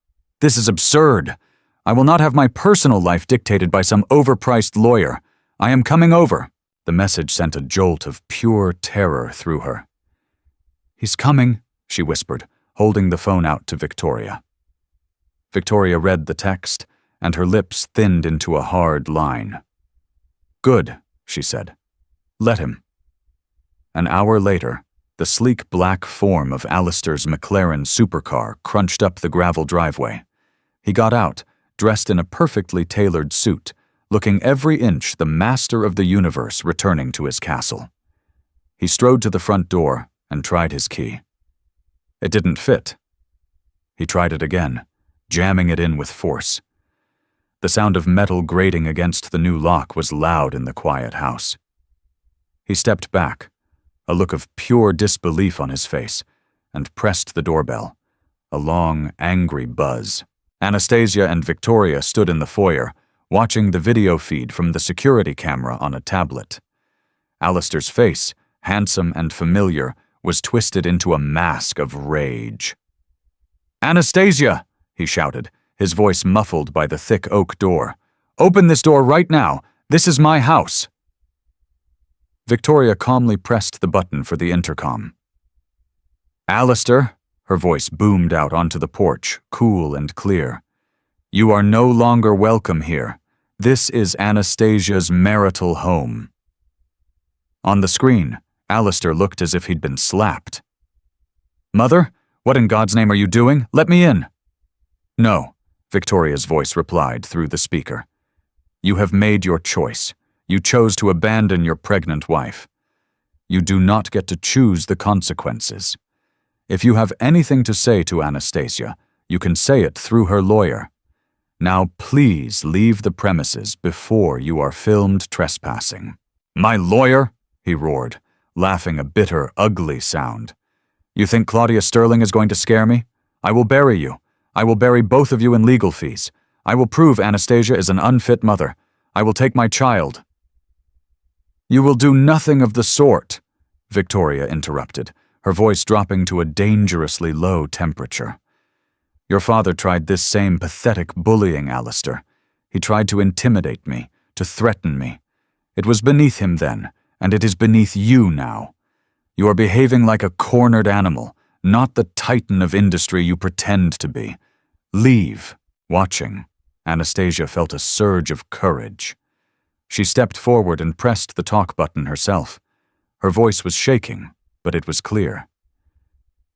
This is absurd. I will not have my personal life dictated by some overpriced lawyer. I am coming over." The message sent a jolt of pure terror through her. "He's coming," she whispered, holding the phone out to Victoria. Victoria read the text, and her lips thinned into a hard line. "Good," she said. "Let him." An hour later, the sleek black form of Alistair's McLaren supercar crunched up the gravel driveway. He got out, dressed in a perfectly tailored suit, looking every inch the master of the universe returning to his castle. He strode to the front door and tried his key. It didn't fit. He tried it again, jamming it in with force. The sound of metal grating against the new lock was loud in the quiet house. He stepped back, a look of pure disbelief on his face, and pressed the doorbell, a long, angry buzz. Anastasia and Victoria stood in the foyer, watching the video feed from the security camera on a tablet. Alistair's face, handsome and familiar, was twisted into a mask of rage. "Anastasia!" he shouted, his voice muffled by the thick oak door. "Open this door right now! This is my house!" Victoria calmly pressed the button for the intercom. "Alistair," her voice boomed out onto the porch, cool and clear. "You are no longer welcome here. This is Anastasia's marital home." On the screen, Alistair looked as if he'd been slapped. "Mother, what in God's name are you doing? Let me in." "No," Victoria's voice replied through the speaker. "You have made your choice. You chose to abandon your pregnant wife. You do not get to choose the consequences. If you have anything to say to Anastasia, you can say it through her lawyer. Now please leave the premises before you are filmed trespassing." "My lawyer?" he roared, laughing a bitter, ugly sound. "You think Claudia Sterling is going to scare me? I will bury you. I will bury both of you in legal fees. I will prove Anastasia is an unfit mother. I will take my child." You will do nothing of the sort, Victoria interrupted, her voice dropping to a dangerously low temperature. Your father tried this same pathetic bullying, Alistair. He tried to intimidate me, to threaten me. It was beneath him then, and it is beneath you now. You are behaving like a cornered animal, not the titan of industry you pretend to be. Leave. Watching, Anastasia felt a surge of courage. She stepped forward and pressed the talk button herself. Her voice was shaking, but it was clear.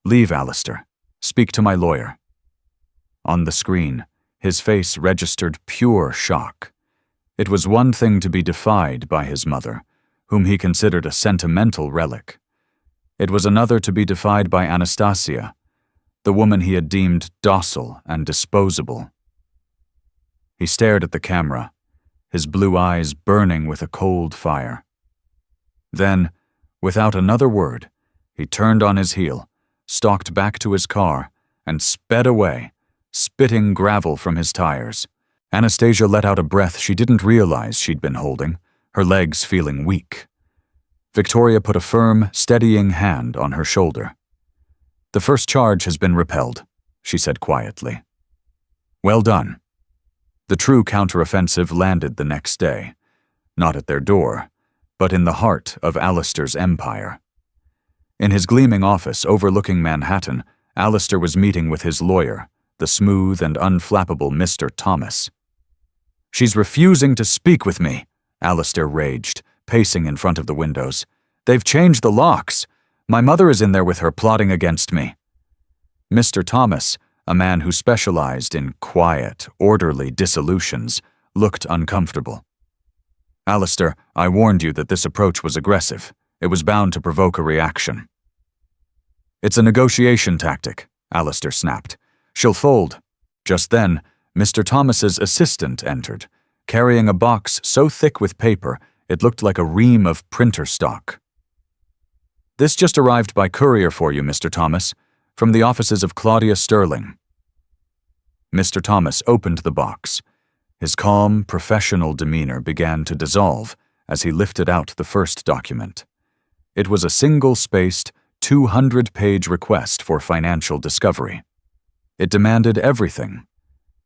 Leave, Alistair. Speak to my lawyer. On the screen, his face registered pure shock. It was one thing to be defied by his mother, whom he considered a sentimental relic. It was another to be defied by Anastasia, the woman he had deemed docile and disposable. He stared at the camera, his blue eyes burning with a cold fire. Then, without another word, he turned on his heel, stalked back to his car, and sped away, spitting gravel from his tires. Anastasia let out a breath she didn't realize she'd been holding, her legs feeling weak. Victoria put a firm, steadying hand on her shoulder. The first charge has been repelled, she said quietly. Well done. The true counteroffensive landed the next day, not at their door, but in the heart of Alistair's empire. In his gleaming office overlooking Manhattan, Alistair was meeting with his lawyer, the smooth and unflappable Mr. Thomas. She's refusing to speak with me, Alistair raged, pacing in front of the windows. They've changed the locks. My mother is in there with her plotting against me. Mr. Thomas, a man who specialized in quiet, orderly dissolutions, looked uncomfortable. Alistair, I warned you that this approach was aggressive. It was bound to provoke a reaction. It's a negotiation tactic, Alistair snapped. She'll fold. Just then, Mr. Thomas's assistant entered, carrying a box so thick with paper it looked like a ream of printer stock. This just arrived by courier for you, Mr. Thomas, from the offices of Claudia Sterling. Mr. Thomas opened the box. His calm, professional demeanor began to dissolve as he lifted out the first document. It was a single-spaced, 200-page request for financial discovery. It demanded everything.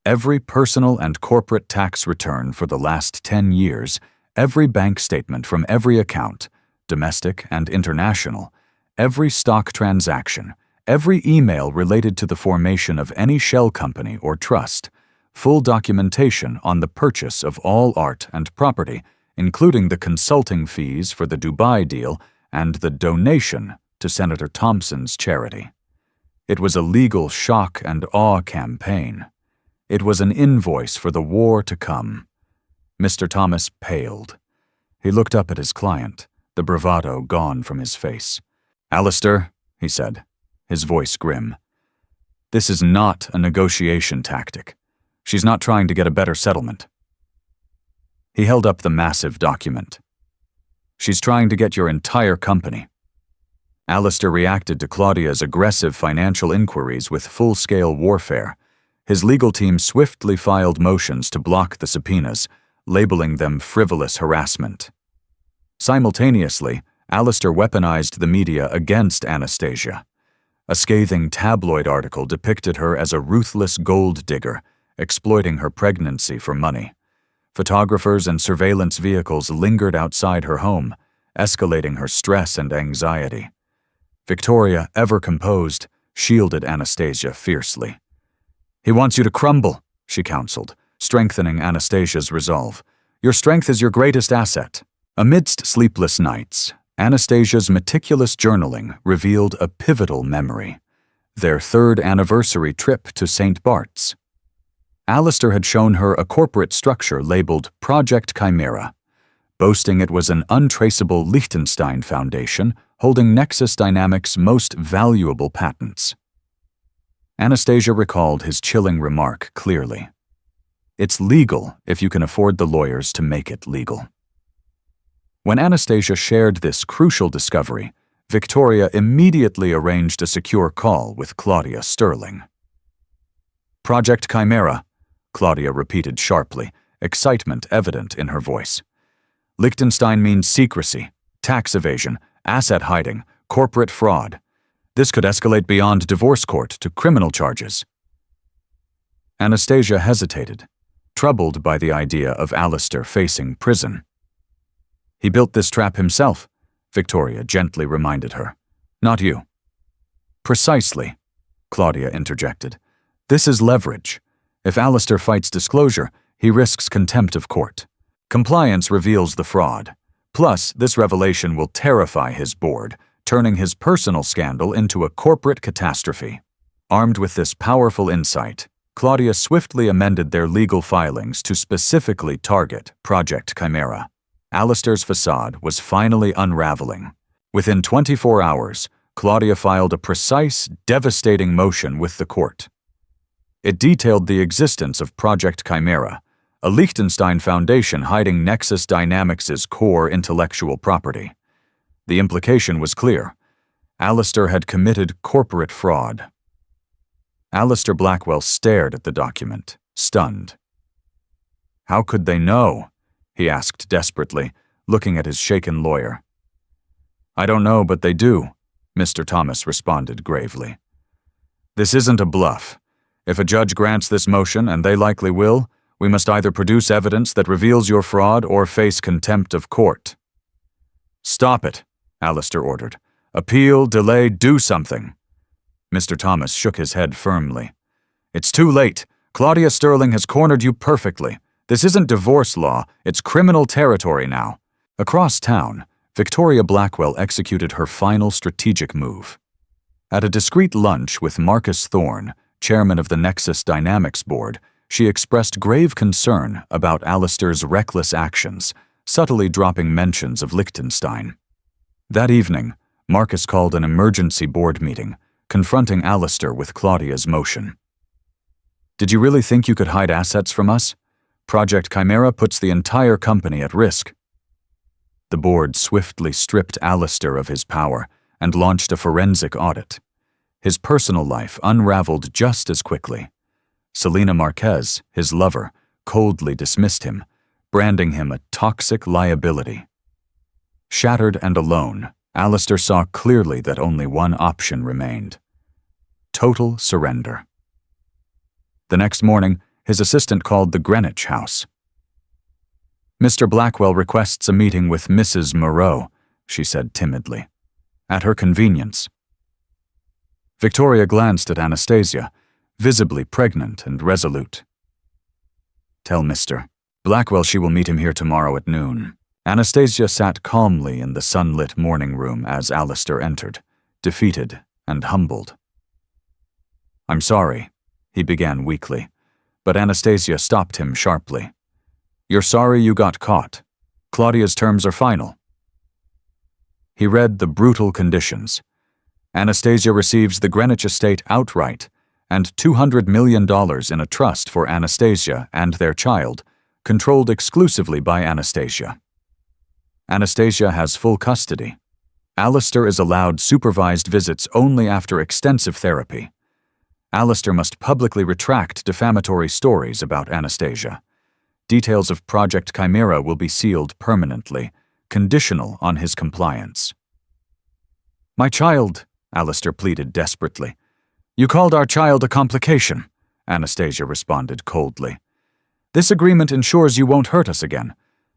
Every personal and corporate tax return for the last 10 years, every bank statement from every account, domestic and international, every stock transaction, every email related to the formation of any shell company or trust, full documentation on the purchase of all art and property, including the consulting fees for the Dubai deal and the donation to Senator Thompson's charity. It was a legal shock and awe campaign. It was an invoice for the war to come. Mr. Thomas paled. He looked up at his client, the bravado gone from his face. Alistair, he said, his voice grim. This is not a negotiation tactic. She's not trying to get a better settlement. He held up the massive document. She's trying to get your entire company. Alistair reacted to Claudia's aggressive financial inquiries with full-scale warfare. His legal team swiftly filed motions to block the subpoenas, labeling them frivolous harassment. Simultaneously, Alistair weaponized the media against Anastasia. A scathing tabloid article depicted her as a ruthless gold digger, exploiting her pregnancy for money. Photographers and surveillance vehicles lingered outside her home, escalating her stress and anxiety. Victoria, ever composed, shielded Anastasia fiercely. He wants you to crumble, she counseled, strengthening Anastasia's resolve. Your strength is your greatest asset. Amidst sleepless nights, Anastasia's meticulous journaling revealed a pivotal memory, their 3rd anniversary trip to St. Bart's. Alistair had shown her a corporate structure labeled Project Chimera, boasting it was an untraceable Liechtenstein foundation holding Nexus Dynamics' most valuable patents. Anastasia recalled his chilling remark clearly. It's legal if you can afford the lawyers to make it legal. When Anastasia shared this crucial discovery, Victoria immediately arranged a secure call with Claudia Sterling. Project Chimera, Claudia repeated sharply, excitement evident in her voice. Liechtenstein means secrecy, tax evasion, asset hiding, corporate fraud. This could escalate beyond divorce court to criminal charges. Anastasia hesitated, troubled by the idea of Alistair facing prison. He built this trap himself, Victoria gently reminded her. Not you. Precisely, Claudia interjected. This is leverage. If Alistair fights disclosure, he risks contempt of court. Compliance reveals the fraud. Plus, this revelation will terrify his board, turning his personal scandal into a corporate catastrophe. Armed with this powerful insight, Claudia swiftly amended their legal filings to specifically target Project Chimera. Alistair's facade was finally unraveling. Within 24 hours, Claudia filed a precise, devastating motion with the court. It detailed the existence of Project Chimera, a Liechtenstein foundation hiding Nexus Dynamics' core intellectual property. The implication was clear. Alistair had committed corporate fraud. Alistair Blackwell stared at the document, stunned. How could they know? He asked desperately, looking at his shaken lawyer. I don't know, but they do, Mr. Thomas responded gravely. This isn't a bluff. If a judge grants this motion, and they likely will, we must either produce evidence that reveals your fraud or face contempt of court. Stop it, Alistair ordered. Appeal, delay, do something. Mr. Thomas shook his head firmly. It's too late. Claudia Sterling has cornered you perfectly. This isn't divorce law, it's criminal territory now. Across town, Victoria Blackwell executed her final strategic move. At a discreet lunch with Marcus Thorne, chairman of the Nexus Dynamics board, she expressed grave concern about Alistair's reckless actions, subtly dropping mentions of Liechtenstein. That evening, Marcus called an emergency board meeting, confronting Alistair with Claudia's motion. Did you really think you could hide assets from us? Project Chimera puts the entire company at risk. The board swiftly stripped Alistair of his power and launched a forensic audit. His personal life unraveled just as quickly. Selena Marquez, his lover, coldly dismissed him, branding him a toxic liability. Shattered and alone, Alistair saw clearly that only one option remained: total surrender. The next morning, his assistant called the Greenwich House. Mr. Blackwell requests a meeting with Mrs. Moreau, she said timidly. At her convenience. Victoria glanced at Anastasia, visibly pregnant and resolute. Tell Mr. Blackwell she will meet him here tomorrow at noon. Anastasia sat calmly in the sunlit morning room as Alistair entered, defeated and humbled. I'm sorry, he began weakly, but Anastasia stopped him sharply. You're sorry you got caught. Claudia's terms are final. He read the brutal conditions. Anastasia receives the Greenwich estate outright and $200 million in a trust for Anastasia and their child, controlled exclusively by Anastasia. Anastasia has full custody. Alistair is allowed supervised visits only after extensive therapy. Alistair must publicly retract defamatory stories about Anastasia. Details of Project Chimera will be sealed permanently, conditional on his compliance. My child, Alistair pleaded desperately. You called our child a complication, Anastasia responded coldly. This agreement ensures you won't hurt us again.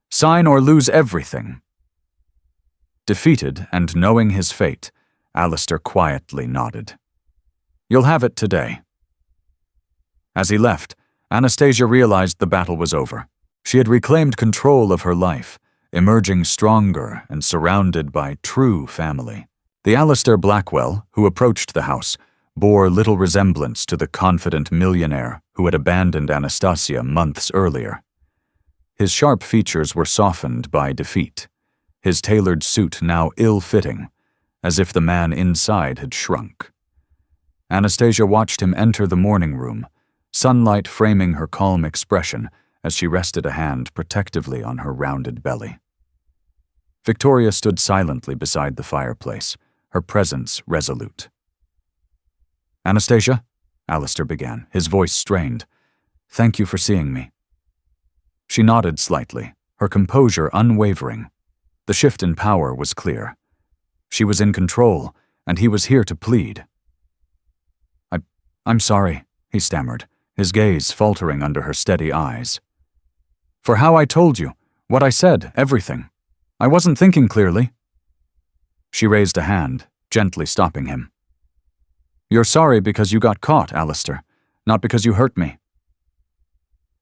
Sign or lose everything. Defeated and knowing his fate, Alistair quietly nodded. You'll have it today. As he left, Anastasia realized the battle was over. She had reclaimed control of her life, emerging stronger and surrounded by true family. The Alistair Blackwell, who approached the house, bore little resemblance to the confident millionaire who had abandoned Anastasia months earlier. His sharp features were softened by defeat, his tailored suit now ill-fitting, as if the man inside had shrunk. Anastasia watched him enter the morning room, sunlight framing her calm expression as she rested a hand protectively on her rounded belly. Victoria stood silently beside the fireplace, her presence resolute. Anastasia, Alistair began, his voice strained. Thank you for seeing me. She nodded slightly, her composure unwavering. The shift in power was clear. She was in control, and he was here to plead. I'm sorry, he stammered, his gaze faltering under her steady eyes. For how I told you, what I said, everything. I wasn't thinking clearly. She raised a hand, gently stopping him. You're sorry because you got caught, Alistair, not because you hurt me.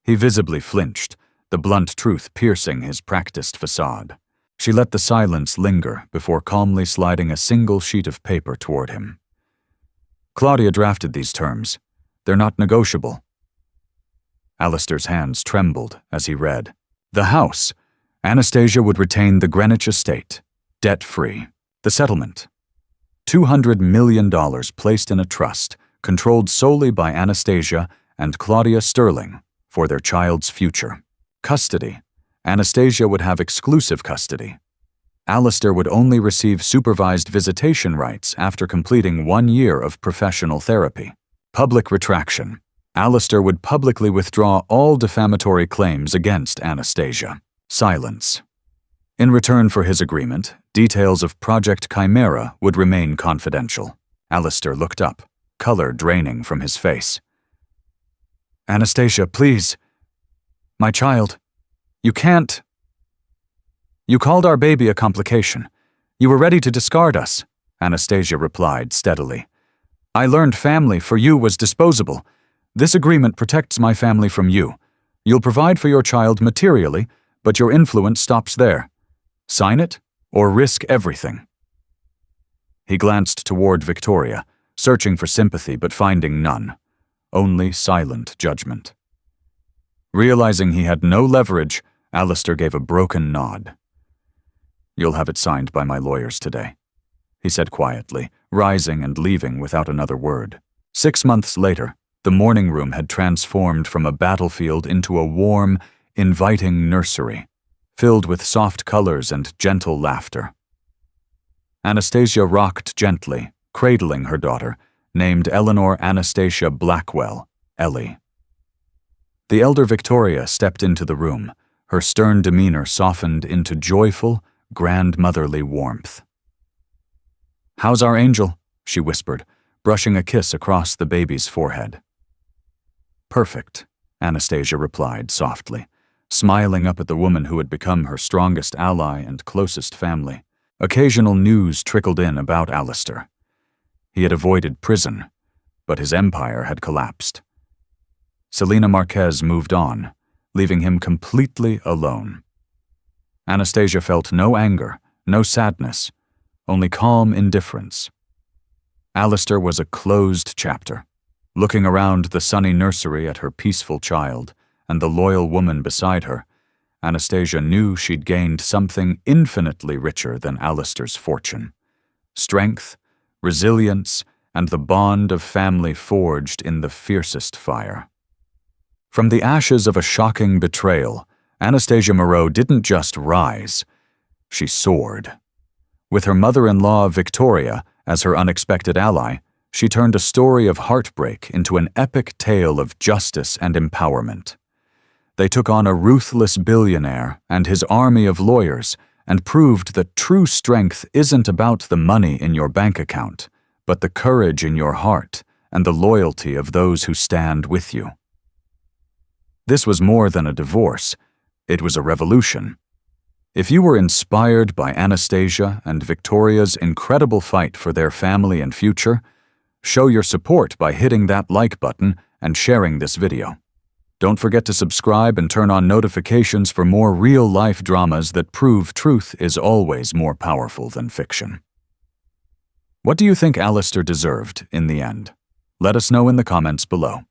He visibly flinched, the blunt truth piercing his practiced facade. She let the silence linger before calmly sliding a single sheet of paper toward him. Claudia drafted these terms. They're not negotiable. Alistair's hands trembled as he read. The house. Anastasia would retain the Greenwich estate, debt-free. The settlement. $200 million placed in a trust, controlled solely by Anastasia and Claudia Sterling for their child's future. Custody. Anastasia would have exclusive custody. Alistair would only receive supervised visitation rights after completing 1 year of professional therapy. Public retraction. Alistair would publicly withdraw all defamatory claims against Anastasia. Silence. In return for his agreement, details of Project Chimera would remain confidential. Alistair looked up, color draining from his face. Anastasia, please. My child. You can't. You called our baby a complication. You were ready to discard us, Anastasia replied steadily. I learned family for you was disposable. This agreement protects my family from you. You'll provide for your child materially, but your influence stops there. Sign it, or risk everything. He glanced toward Victoria, searching for sympathy but finding none. Only silent judgment. Realizing he had no leverage, Alistair gave a broken nod. You'll have it signed by my lawyers today, he said quietly, rising and leaving without another word. 6 months later, the morning room had transformed from a battlefield into a warm, inviting nursery, filled with soft colors and gentle laughter. Anastasia rocked gently, cradling her daughter, named Eleanor Anastasia Blackwell, Ellie. The elder Victoria stepped into the room, her stern demeanor softened into joyful, grandmotherly warmth. How's our angel? She whispered, brushing a kiss across the baby's forehead. Perfect, Anastasia replied softly, smiling up at the woman who had become her strongest ally and closest family. Occasional news trickled in about Alistair. He had avoided prison, but his empire had collapsed. Selena Marquez moved on, leaving him completely alone. Anastasia felt no anger, no sadness, only calm indifference. Alistair was a closed chapter. Looking around the sunny nursery at her peaceful child and the loyal woman beside her, Anastasia knew she'd gained something infinitely richer than Alistair's fortune. Strength, resilience, and the bond of family forged in the fiercest fire. From the ashes of a shocking betrayal, Anastasia Moreau didn't just rise, she soared. With her mother-in-law, Victoria, as her unexpected ally, she turned a story of heartbreak into an epic tale of justice and empowerment. They took on a ruthless billionaire and his army of lawyers and proved that true strength isn't about the money in your bank account, but the courage in your heart and the loyalty of those who stand with you. This was more than a divorce. It was a revolution. If you were inspired by Anastasia and Victoria's incredible fight for their family and future, show your support by hitting that like button and sharing this video. Don't forget to subscribe and turn on notifications for more real-life dramas that prove truth is always more powerful than fiction. What do you think Alistair deserved in the end? Let us know in the comments below.